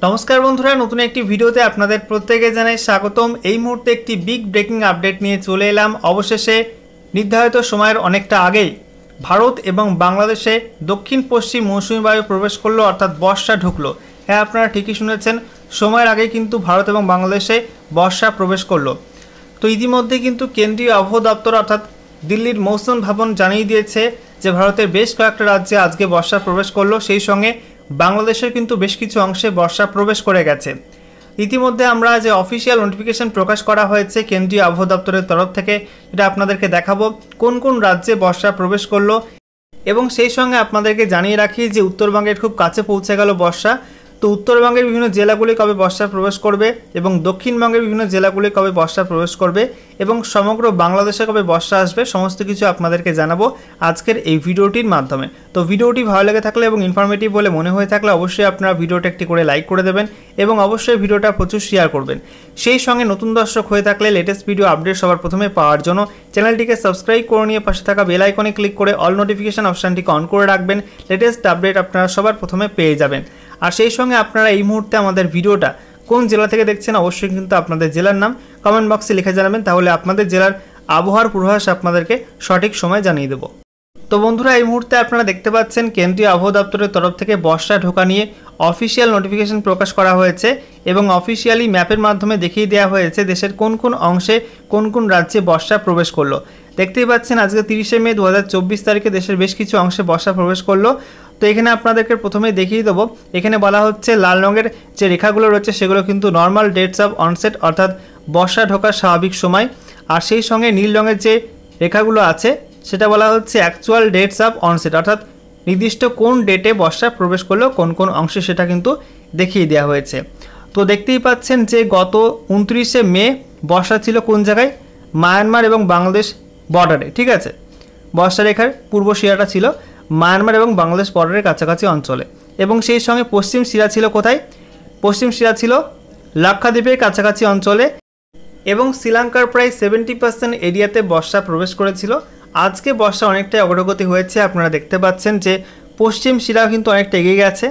নমস্কার বন্ধুরা, নতুন একটি ভিডিওতে আপনাদের প্রত্যেকে জানাই স্বাগতম। এই মুহূর্তে একটি বিগ ব্রেকিং আপডেট নিয়ে চলে এলাম। অবশেষে নির্ধারিত সময়ের অনেকটা আগেই ভারত এবং বাংলাদেশে দক্ষিণ পশ্চিম মৌসুমী বায়ু প্রবেশ করলো, অর্থাৎ বর্ষা ঢুকলো। হ্যাঁ, আপনারা ঠিকই শুনেছেন, সময়ের আগেই কিন্তু ভারত এবং বাংলাদেশে বর্ষা প্রবেশ করলো। তো ইতিমধ্যে কিন্তু কেন্দ্রীয় আবহাওয়া দপ্তর অর্থাৎ দিল্লির মৌসুম ভবন জানিয়ে দিয়েছে যে ভারতের বেশ কয়েকটা রাজ্যে আজকে বর্ষা প্রবেশ করলো, সেই সঙ্গে বাংলাদেশের কিন্তু বেশ কিছু অংশে বর্ষা প্রবেশ করে গেছে। ইতিমধ্যে আমরা যে অফিসিয়াল নোটিফিকেশন প্রকাশ করা হয়েছে কেন্দ্রীয় আবহাওয়া দপ্তরের তরফ থেকে, এটা আপনাদেরকে দেখাবো কোন কোন রাজ্যে বর্ষা প্রবেশ করলো, এবং সেই সঙ্গে আপনাদেরকে জানিয়ে রাখি যে উত্তরবঙ্গের খুব কাছে পৌঁছে গেল বর্ষা। তো উত্তরবঙ্গের বিভিন্ন জেলাগুলি কবে বর্ষা প্রবেশ করবে এবং দক্ষিণবঙ্গের বিভিন্ন জেলাগুলি কবে বর্ষা প্রবেশ করবে এবং সমগ্র বাংলাদেশে কবে বর্ষা আসবে, সমস্ত কিছু আপনাদেরকে জানাবো আজকের এই ভিডিওটির মাধ্যমে। তো ভিডিওটি ভালো লেগে থাকলে এবং ইনফরমেটিভ বলে মনে হয়ে থাকলে অবশ্যই আপনারা ভিডিওটা একটি করে লাইক করে দেবেন এবং অবশ্যই ভিডিওটা প্রচুর শেয়ার করবেন। সেই সঙ্গে নতুন দর্শক হয়ে থাকলে লেটেস্ট ভিডিও আপডেট সবার প্রথমে পাওয়ার জন্য চ্যানেলটিকে সাবস্ক্রাইব করে নিয়ে পাশে থাকা বেল আইকনে ক্লিক করে অল নোটিফিকেশন অপশানটিকে অন করে রাখবেন। লেটেস্ট আপডেট আপনারা সবার প্রথমে পেয়ে যাবেন। আর সেই সঙ্গে আপনারা এই মুহূর্তে আমাদের ভিডিওটা কোন জেলা থেকে দেখছেন অবশ্যই কিন্তু আপনাদের জেলার নাম কমেন্ট বক্সে লিখে জানাবেন, তাহলে আপনাদের জেলার আবহাওয়ার পূর্বাভাস আপনাদেরকে সঠিক সময় জানিয়ে দেব। তো বন্ধুরা, এই মুহূর্তে আপনারা দেখতে পাচ্ছেন কেন্দ্রীয় আবহাওয়া দপ্তরের তরফ থেকে বর্ষা ঢোকা নিয়ে অফিসিয়াল নোটিফিকেশন প্রকাশ করা হয়েছে এবং অফিসিয়ালি ম্যাপের মাধ্যমে দেখিয়ে দেওয়া হয়েছে দেশের কোন কোন অংশে কোন কোন রাজ্যে বর্ষা প্রবেশ করলো। দেখতেই পাচ্ছেন আজকে 30শে মে 2024 তারিখে দেশের বেশ কিছু অংশে বর্ষা প্রবেশ করলো। তো এখানে আপনাদেরকে প্রথমেই দেখিয়ে দেবো, এখানে বলা হচ্ছে লাল রঙের যে রেখাগুলো রয়েছে সেগুলো কিন্তু নর্মাল ডেটস অফ অনসেট অর্থাৎ বর্ষা ঢোকার স্বাভাবিক সময়, আর সেই সঙ্গে নীল রঙের যে রেখাগুলো আছে সেটা বলা হচ্ছে অ্যাকচুয়াল ডেটস অফ অনসেট অর্থাৎ নির্দিষ্ট কোন ডেটে বর্ষা প্রবেশ করলো কোন কোন অংশে সেটা কিন্তু দেখিয়ে দেওয়া হয়েছে। তো দেখতেই পাচ্ছেন যে গত 29শে মে বর্ষা ছিল কোন জায়গায়, মায়ানমার এবং বাংলাদেশ বর্ডারে, ঠিক আছে। বর্ষা রেখার পূর্ব শিরাটা ছিল মায়ানমার এবং বাংলাদেশ বর্ডারের কাছাকাছি অঞ্চলে, এবং সেই সঙ্গে পশ্চিম শিরা ছিল কোথায়, পশ্চিম শিরা ছিল লাক্ষাদ্বীপের কাছাকাছি অঞ্চলে, এবং শ্রীলঙ্কার প্রায় 70% এরিয়াতে বর্ষা প্রবেশ করেছিল। আজকে বর্ষা অনেকটাই অগ্রগতি হয়েছে, আপনারা দেখতে পাচ্ছেন যে পশ্চিম শিরাও কিন্তু অনেকটা এগিয়ে গেছে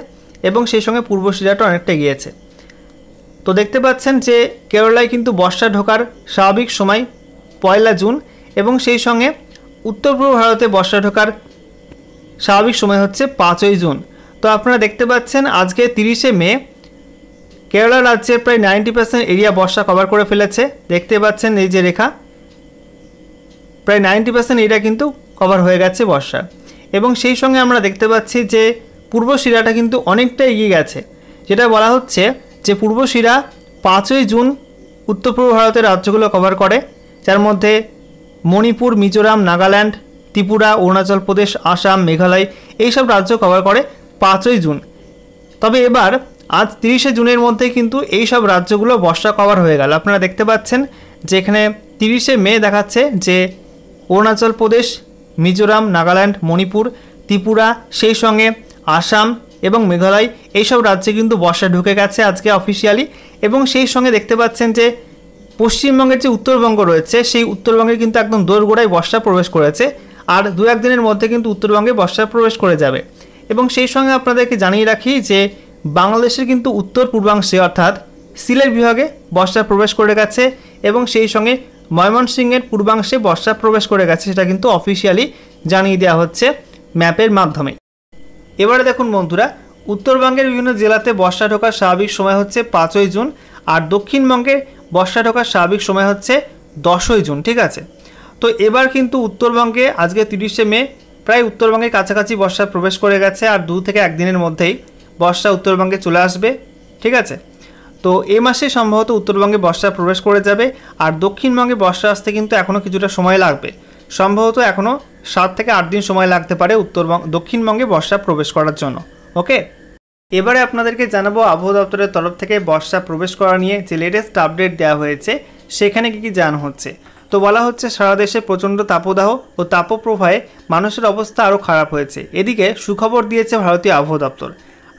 এবং সেই সঙ্গে পূর্ব শিরাটা অনেকটা এগিয়েছে। তো দেখতে পাচ্ছেন যে কেরালায় কিন্তু বর্ষা ঢোকার স্বাভাবিক সময় 1 জুন এবং সেই সঙ্গে উত্তর পূর্ব ভারতে বর্ষা ঢোকার স্বাভাবিক সময় হচ্ছে 5 জুন। তো আপনারা দেখতে পাচ্ছেন আজকে 30শে মে কেরালা রাজ্যের প্রায় 90% এরিয়া বর্ষা কভার করে ফেলেছে। দেখতে পাচ্ছেন এই যে রেখা, প্রায় 90% এরিয়া কিন্তু কভার হয়ে গেছে বর্ষা, এবং সেই সঙ্গে আমরা দেখতে পাচ্ছি যে পূর্ব শিরাটা কিন্তু অনেকটা এগিয়ে গেছে, যেটা বলা হচ্ছে যে পূর্ব শিরা 5 জুন উত্তর পূর্ব ভারতের রাজ্যগুলো কভার করে, যার মধ্যে মণিপুর, মিজোরাম, নাগাল্যান্ড, ত্রিপুরা, অরুণাচল প্রদেশ, আসাম, মেঘালয় এইসব রাজ্য কভার করে 5 জুন। তবে এবার আজ 30শে জুনের মধ্যে কিন্তু এই সব রাজ্যগুলো বর্ষা কভার হয়ে গেল। আপনারা দেখতে পাচ্ছেন যে এখানে 30শে মে দেখাচ্ছে যে অরুণাচল প্রদেশ, মিজোরাম, নাগাল্যান্ড, মণিপুর, ত্রিপুরা, সেই সঙ্গে আসাম এবং মেঘালয় এইসব রাজ্যে কিন্তু বর্ষা ঢুকে গেছে আজকে অফিসিয়ালি, এবং সেই সঙ্গে দেখতে পাচ্ছেন যে পশ্চিমবঙ্গের যে উত্তরবঙ্গ রয়েছে সেই উত্তরবঙ্গে কিন্তু একদম দোরগোড়ায় বর্ষা প্রবেশ করেছে, আর 2-1 দিনের মধ্যে কিন্তু উত্তরবঙ্গে বর্ষা প্রবেশ করে যাবে। এবং সেই সঙ্গে আপনাদেরকে জানিয়ে রাখি যে বাংলাদেশের কিন্তু উত্তর পূর্বাংশে অর্থাৎ সিলেট বিভাগে বর্ষা প্রবেশ করে গেছে এবং সেই সঙ্গে ময়মনসিংহের পূর্বাংশে বর্ষা প্রবেশ করে গেছে, সেটা কিন্তু অফিসিয়ালি জানিয়ে দেওয়া হচ্ছে ম্যাপের মাধ্যমে। এবারে দেখুন বন্ধুরা, উত্তরবঙ্গের বিভিন্ন জেলাতে বর্ষা ঢোকার স্বাভাবিক সময় হচ্ছে 5 জুন, আর দক্ষিণবঙ্গে বর্ষা ঢোকার স্বাভাবিক সময় হচ্ছে 10 জুন, ঠিক আছে। তো এবার কিন্তু উত্তরবঙ্গে আজকে 30শে মে প্রায় উত্তরবঙ্গের কাছাকাছি বর্ষা প্রবেশ করে গেছে, আর 2 থেকে 1 দিনের মধ্যেই বর্ষা উত্তরবঙ্গে চলে আসবে, ঠিক আছে। তো এই মাসে সম্ভবত উত্তরবঙ্গে বর্ষা প্রবেশ করে যাবে, আর দক্ষিণবঙ্গে বর্ষা আসতে কিন্তু এখনও কিছুটা সময় লাগবে, সম্ভবত এখনও 7 থেকে 8 দিন সময় লাগতে পারে দক্ষিণবঙ্গে বর্ষা প্রবেশ করার জন্য। ওকে, এবারে আপনাদেরকে জানাবো আবহাওয়া দপ্তরের তরফ থেকে বর্ষা প্রবেশ করা নিয়ে যে লেটেস্ট আপডেট দেওয়া হয়েছে সেখানে কী কী জানানো হচ্ছে। তো বলা হচ্ছে সারা দেশে প্রচণ্ড তাপদাহ ও তাপপ্রবাহে মানুষের অবস্থা আরও খারাপ হয়েছে। এদিকে সুখবর দিয়েছে ভারতীয় আবহাওয়া দপ্তর।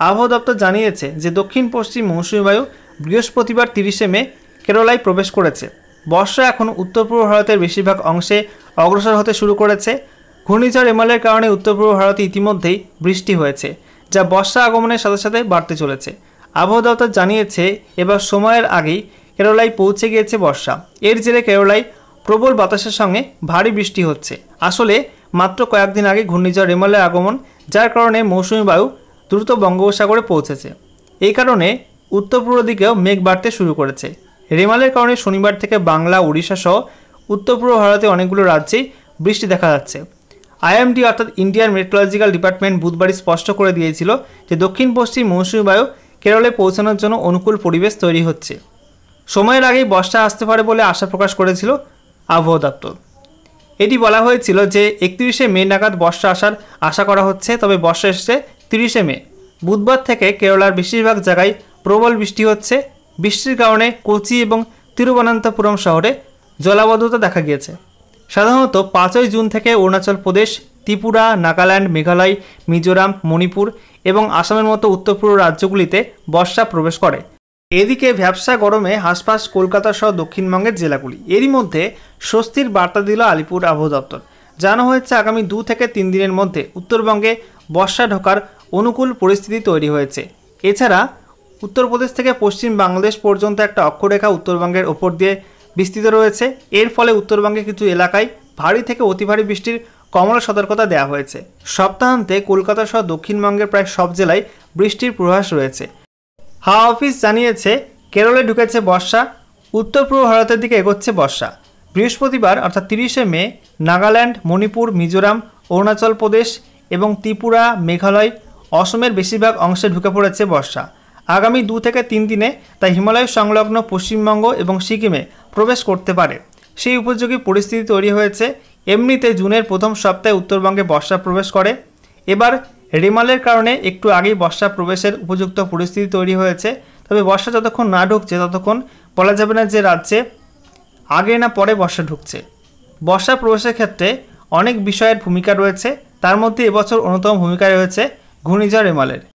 আবহাওয়া দপ্তর জানিয়েছে যে দক্ষিণ পশ্চিম মৌসুমী বায়ু বৃহস্পতিবার 30শে মে কেরালায় প্রবেশ করেছে। বর্ষা এখন উত্তর পূর্ব ভারতের বেশিরভাগ অংশে অগ্রসর হতে শুরু করেছে। ঘূর্ণিঝড় এমলের কারণে উত্তর পূর্ব ভারতে ইতিমধ্যেই বৃষ্টি হয়েছে, যা বর্ষা আগমনের সাথে সাথে বাড়তে চলেছে। আবহাওয়া দপ্তর জানিয়েছে এবার সময়ের আগেই কেরালায় পৌঁছে গিয়েছে বর্ষা। এর জেরে কেরালায় প্রবল বাতাসের সঙ্গে ভারী বৃষ্টি হচ্ছে। আসলে মাত্র কয়েকদিন আগে ঘূর্ণিঝড় রেমালের আগমন, যার কারণে মৌসুমী বায়ু দ্রুত বঙ্গোপসাগরে পৌঁছেছে। এই কারণে উত্তর পূর্ব দিকেও মেঘ বাড়তে শুরু করেছে। রেমালের কারণে শনিবার থেকে বাংলা, উড়িষ্যা সহ উত্তর পূর্ব ভারতে অনেকগুলো রাজ্যেই বৃষ্টি দেখা যাচ্ছে। আইএমডি অর্থাৎ ইন্ডিয়ান মেট্রোলজিক্যাল ডিপার্টমেন্ট বুধবারই স্পষ্ট করে দিয়েছিল যে দক্ষিণ পশ্চিম মৌসুমী বায়ু কেরলে পৌঁছানোর জন্য অনুকূল পরিবেশ তৈরি হচ্ছে। সময়ের আগেই বর্ষা আসতে পারে বলে আশা প্রকাশ করেছিল আবহাওয়া দপ্তর। এটি বলা হয়েছিল যে 31শে মে নাগাদ বর্ষা আসার আশা করা হচ্ছে, তবে বর্ষা এসেছে 30শে মে। বুধবার থেকে কেরলার বেশিরভাগ জায়গায় প্রবল বৃষ্টি হচ্ছে। বৃষ্টির কারণে কোচি এবং তিরুবনন্তপুরম শহরে জলাবদ্ধতা দেখা গিয়েছে। সাধারণত 5ই জুন থেকে অরুণাচল প্রদেশ, ত্রিপুরা, নাগাল্যান্ড, মেঘালয়, মিজোরাম, মণিপুর এবং আসামের মতো উত্তর পূর্ব রাজ্যগুলিতে বর্ষা প্রবেশ করে। এদিকে ভ্যাপসা গরমে হাঁসফাঁস কলকাতা সহ দক্ষিণবঙ্গের জেলাগুলি। এরই মধ্যে স্বস্তির বার্তা দিল আলিপুর আবহাওয়া দপ্তর। জানানো হয়েছে আগামী 2 থেকে 3 দিনের মধ্যে উত্তরবঙ্গে বর্ষা ঢোকার অনুকূল পরিস্থিতি তৈরি হয়েছে। এছাড়া উত্তরপ্রদেশ থেকে পশ্চিম বাংলাদেশ পর্যন্ত একটা অক্ষরেখা উত্তরবঙ্গের ওপর দিয়ে বিস্তৃত রয়েছে। এর ফলে উত্তরবঙ্গে কিছু এলাকায় ভারী থেকে অতি ভারী বৃষ্টির কমলা সতর্কতা দেওয়া হয়েছে। সপ্তাহান্তে কলকাতা সহ দক্ষিণবঙ্গের প্রায় সব জেলায় বৃষ্টির পূর্বাভাস রয়েছে। হাওয়া অফিস জানিয়েছে কেরলে ঢুকেছে বর্ষা, উত্তর পূর্ব ভারতের দিকে এগোচ্ছে বর্ষা। বৃহস্পতিবার অর্থাৎ 30শে মে নাগাল্যান্ড, মণিপুর, মিজোরাম, অরুণাচল প্রদেশ এবং ত্রিপুরা, মেঘালয়, অসমের বেশিরভাগ অংশে ঢুকে পড়েছে বর্ষা। আগামী 2 থেকে 3 দিনে তা হিমালয় সংলগ্ন পশ্চিমবঙ্গ এবং সিকিমে প্রবেশ করতে পারে, সেই উপযোগী পরিস্থিতি তৈরি হয়েছে। এমনিতে জুনের প্রথম সপ্তাহে উত্তরবঙ্গে বর্ষা প্রবেশ করে। এবার রেমালের কারণে একটু আগেই বর্ষা প্রবেশের উপযুক্ত পরিস্থিতি তৈরি হয়েছে। তবে বর্ষা যতক্ষণ না ঢুকছে ততক্ষণ বলা যাবে না যে রাজ্যে আগে না পরে বর্ষা ঢুকছে। বর্ষা প্রবেশের ক্ষেত্রে অনেক বিষয়ের ভূমিকা রয়েছে, তার মধ্যে এবছর অন্যতম ভূমিকা রয়েছে ঘূর্ণিঝড় রেমালের।